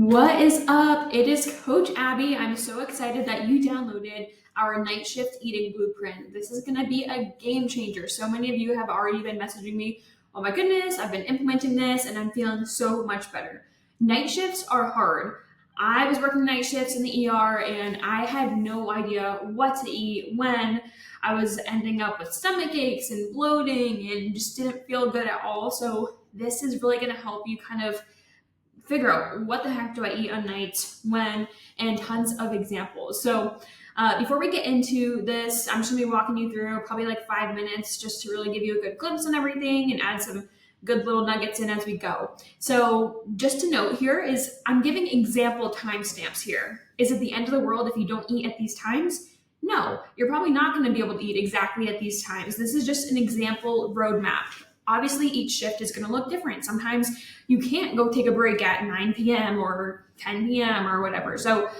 What is up? It is Coach Abby. I'm so excited that you downloaded our night shift eating blueprint. This is going to be a game changer. So many of you have already been messaging me, oh my goodness, I've been implementing this and I'm feeling so much better. Night shifts are hard. I was working night shifts in the ER and I had no idea what to eat when. I was ending up with stomach aches and bloating and just didn't feel good at all. So this is really going to help you kind of figure out what the heck do I eat on nights, when, and tons of examples. So before we get into this, I'm just gonna be walking you through probably like 5 minutes just to really give you a good glimpse on everything and add some good little nuggets in as we go. So just to note here is I'm giving example timestamps here. Is it the end of the world if you don't eat at these times? No, you're probably not going to be able to eat exactly at these times. This is just an example roadmap. Obviously, each shift is going to look different. Sometimes you can't go take a break at 9 p.m. or 10 p.m. or whatever. So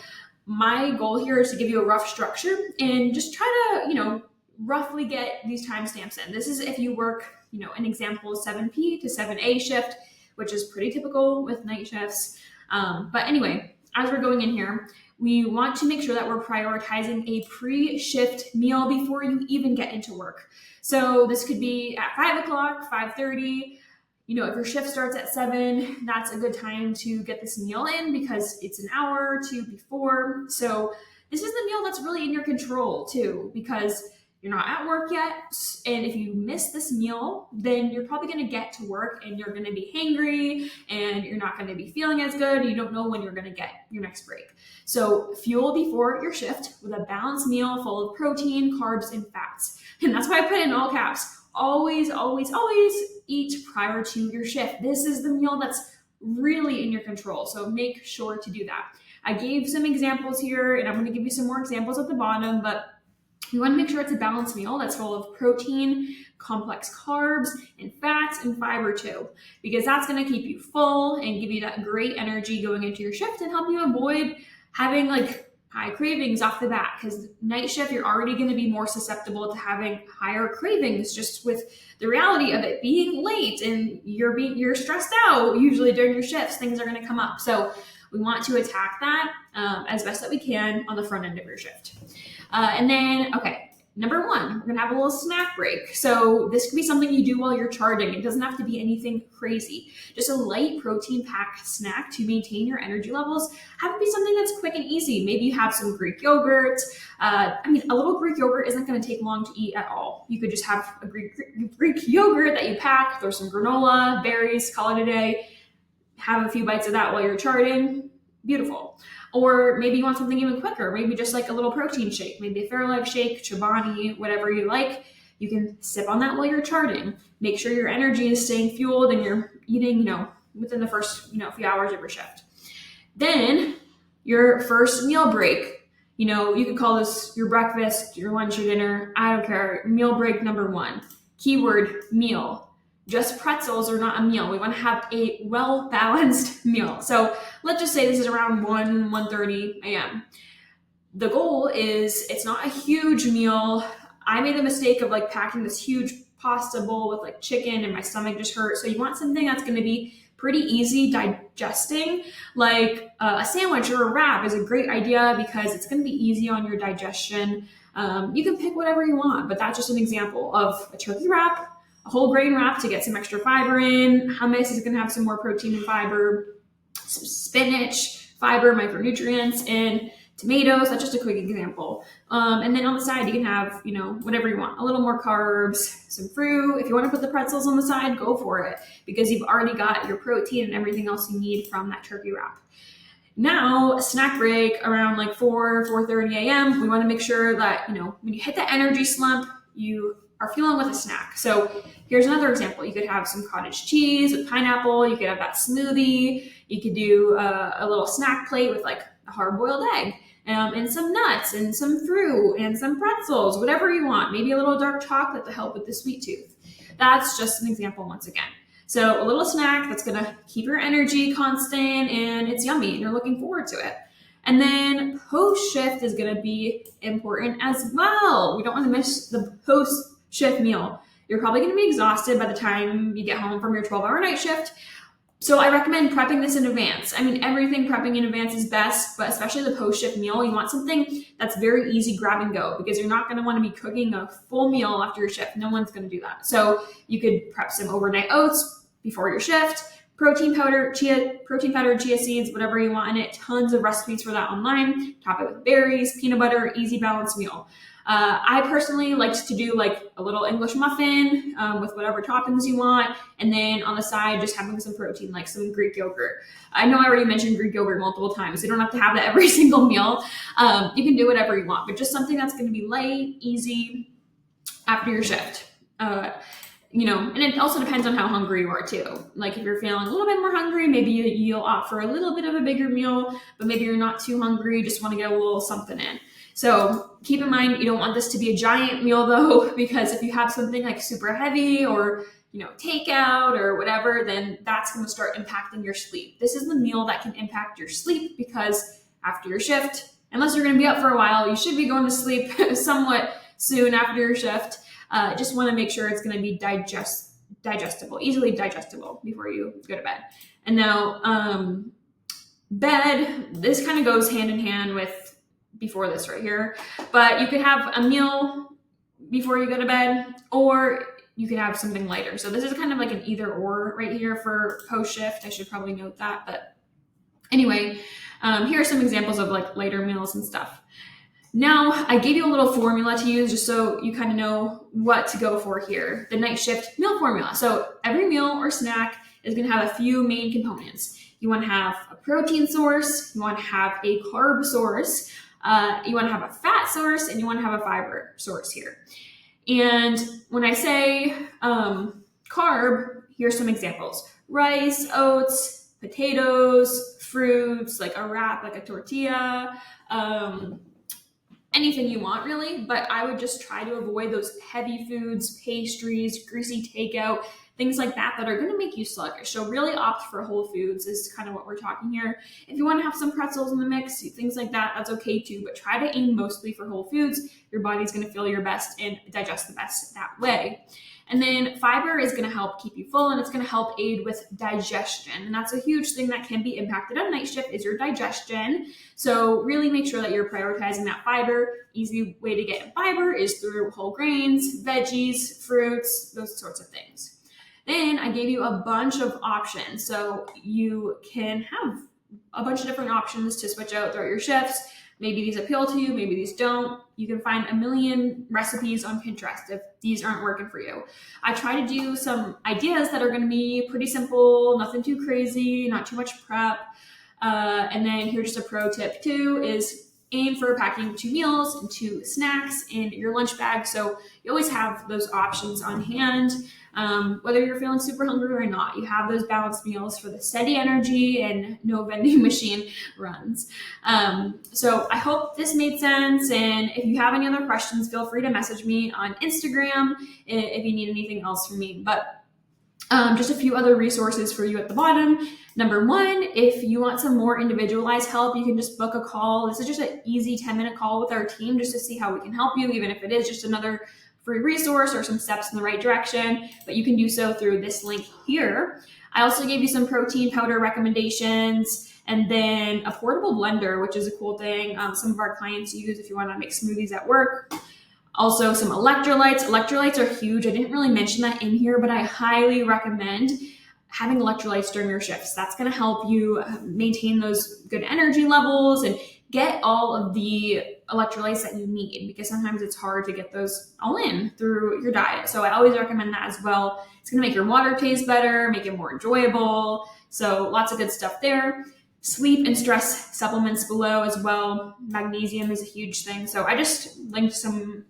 my goal here is to give you a rough structure and just try to, roughly get these timestamps in. This is if you work, an example 7 p to 7 a shift, which is pretty typical with night shifts. But anyway, as we're going in here, we want to make sure that we're prioritizing a pre-shift meal before you even get into work. So this could be at 5 o'clock, 5:30. If your shift starts at 7, that's a good time to get this meal in because it's an hour or two before. So this is the meal that's really in your control too, because you're not at work yet. And if you miss this meal, then you're probably going to get to work and you're going to be hangry and you're not going to be feeling as good. You don't know when you're going to get your next break. So fuel before your shift with a balanced meal full of protein, carbs, and fats. And that's why I put in all caps. Always, always, always eat prior to your shift. This is the meal that's really in your control. So make sure to do that. I gave some examples here and I'm going to give you some more examples at the bottom, but you want to make sure it's a balanced meal that's full of protein, complex carbs, and fats and fiber too, because that's going to keep you full and give you that great energy going into your shift and help you avoid having high cravings off the bat, because night shift, you're already going to be more susceptible to having higher cravings just with the reality of it being late and you're stressed out. Usually during your shifts, things are going to come up. So we want to attack that as best that we can on the front end of your shift. And then, number 1, we're gonna have a little snack break. So this could be something you do while you're charging. It doesn't have to be anything crazy. Just a light protein-packed snack to maintain your energy levels. Have it be something that's quick and easy. Maybe you have some Greek yogurt. A little Greek yogurt isn't gonna take long to eat at all. You could just have a Greek yogurt that you pack, throw some granola, berries, call it a day. Have a few bites of that while you're charting. Beautiful. Or maybe you want something even quicker, maybe just like a little protein shake, maybe a Fairlife shake, Chobani, whatever you like. You can sip on that while you're charting. Make sure your energy is staying fueled and you're eating, within the first, few hours of your shift. Then your first meal break, you could call this your breakfast, your lunch, your dinner, I don't care. Meal break number 1, keyword meal. Just pretzels are not a meal. We want to have a well-balanced meal. So let's just say this is around 1:30 a.m. The goal is it's not a huge meal. I made the mistake of packing this huge pasta bowl with chicken and my stomach just hurt. So you want something that's going to be pretty easy digesting, like a sandwich or a wrap is a great idea because it's going to be easy on your digestion. You can pick whatever you want, but that's just an example of a turkey wrap, a whole grain wrap to get some extra fiber in. Hummus is going to have some more protein and fiber, some spinach, fiber, micronutrients, and tomatoes. That's just a quick example. And then on the side, you can have, whatever you want, a little more carbs, some fruit. If you want to put the pretzels on the side, go for it because you've already got your protein and everything else you need from that turkey wrap. Now, a snack break around 4:30 a.m. We want to make sure that, when you hit the energy slump, you are fueling with a snack. So here's another example. You could have some cottage cheese with pineapple. You could have that smoothie. You could do a little snack plate with a hard-boiled egg and some nuts and some fruit and some pretzels, whatever you want. Maybe a little dark chocolate to help with the sweet tooth. That's just an example once again. So a little snack that's going to keep your energy constant and it's yummy and you're looking forward to it. And then post-shift is going to be important as well. We don't want to miss the post-shift meal. You're probably going to be exhausted by the time you get home from your 12-hour night shift. So I recommend prepping this in advance. I mean, everything prepping in advance is best, but especially the post-shift meal, you want something that's very easy grab and go, because you're not going to want to be cooking a full meal after your shift. No one's going to do that. So you could prep some overnight oats before your shift, protein powder, chia seeds, whatever you want in it. Tons of recipes for that online. Top it with berries, peanut butter, easy balanced meal. I personally like to do like a little English muffin with whatever toppings you want, and then on the side just having some protein, like some Greek yogurt. I know I already mentioned Greek yogurt multiple times. You don't have to have that every single meal. You can do whatever you want, but just something that's going to be light, easy after your shift. And it also depends on how hungry you are too. Like if you're feeling a little bit more hungry, maybe you'll opt for a little bit of a bigger meal, but maybe you're not too hungry, just want to get a little something in. So keep in mind, you don't want this to be a giant meal though, because if you have something like super heavy or takeout or whatever, then that's going to start impacting your sleep. This is the meal that can impact your sleep, because after your shift, unless you're going to be up for a while, you should be going to sleep somewhat soon after your shift. Just want to make sure it's going to be digestible, easily digestible before you go to bed. And now bed, this kind of goes hand in hand with before this right here, but you could have a meal before you go to bed, or you could have something lighter. So this is kind of like an either or right here for post shift. I should probably note that, but anyway, here are some examples of like lighter meals and stuff. Now I gave you a little formula to use just so you kind of know what to go for here. The night shift meal formula. So every meal or snack is going to have a few main components. You want to have a protein source, you want to have a carb source, you want to have a fat source, and you want to have a fiber source here. And when I say carb, here's some examples: rice, oats, potatoes, fruits, like a wrap, like a tortilla, anything you want really. But I would just try to avoid those heavy foods, pastries, greasy takeout, things like that are going to make you sluggish. So really opt for whole foods is kind of what we're talking here. If you want to have some pretzels in the mix, things like that, that's okay too, but try to aim mostly for whole foods. Your body's going to feel your best and digest the best that way. And then fiber is going to help keep you full, and it's going to help aid with digestion. And that's a huge thing that can be impacted on night shift is your digestion. So really make sure that you're prioritizing that fiber. Easy way to get fiber is through whole grains, veggies, fruits, those sorts of things. Then I gave you a bunch of options. So you can have a bunch of different options to switch out throughout your shifts. Maybe these appeal to you, maybe these don't. You can find a million recipes on Pinterest if these aren't working for you. I try to do some ideas that are going to be pretty simple, nothing too crazy, not too much prep. And then here's just a pro tip too, is aim for packing 2 meals and 2 snacks in your lunch bag. So you always have those options on hand. Whether you're feeling super hungry or not, you have those balanced meals for the steady energy and no vending machine runs. So I hope this made sense. And if you have any other questions, feel free to message me on Instagram if you need anything else from me. But just a few other resources for you at the bottom. Number 1, if you want some more individualized help, you can just book a call. This is just an easy 10-minute call with our team just to see how we can help you, even if it is just another free resource or some steps in the right direction. But you can do so through this link here. I also gave you some protein powder recommendations, and then a portable blender, which is a cool thing some of our clients use if you want to make smoothies at work. Also some electrolytes. Electrolytes are huge. I didn't really mention that in here, but I highly recommend having electrolytes during your shifts. That's going to help you maintain those good energy levels and get all of the electrolytes that you need, because sometimes it's hard to get those all in through your diet. So I always recommend that as well. It's going to make your water taste better, make it more enjoyable. So lots of good stuff there. Sleep and stress supplements below as well. Magnesium is a huge thing. So I just linked some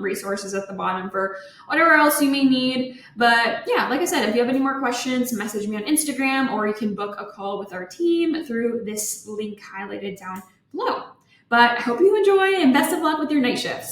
resources at the bottom for whatever else you may need. But yeah, like I said, if you have any more questions, message me on Instagram, or you can book a call with our team through this link highlighted down below. But I hope you enjoy, and best of luck with your night shifts.